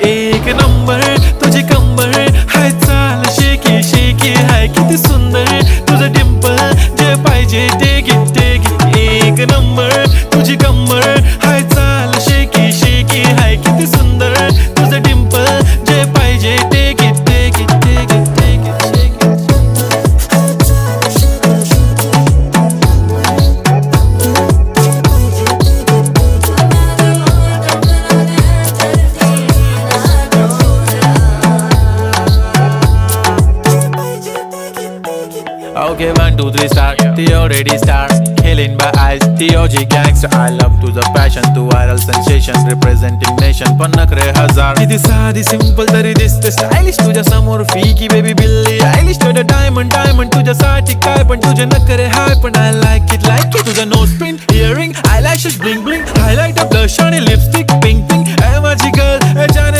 एक नंबर तुझी कंबर हाय चाल शेकी शेकी हाय किती सुंदर तुझं डिंपल जे पाहिजे ते घे एक नंबर तुझी कंबर हाय चाल शेकी शेकी हाय किती सुंदर तुझं डिंपल जे पाहिजे ते घे Okay, 1, 2, 3 start. The already start. Killing by eyes. The OG gangster. I love to the passion, to viral sensation, representing nation. पण नखरे हजार. किती साधी सिंपल तरी दिसते स्टायलिश तुझ्या समोर फीकी बेबी बिल्ली आयलिश तुझं डायमंड डायमंड तुझ्यासाठी काय पण तुझे नखरे हाय पण I like it तुझं nose pin earring eyelashes bling bling highlight blush आणि लिपस्टिक पिंक पिंक ए माझी गर्ल जाने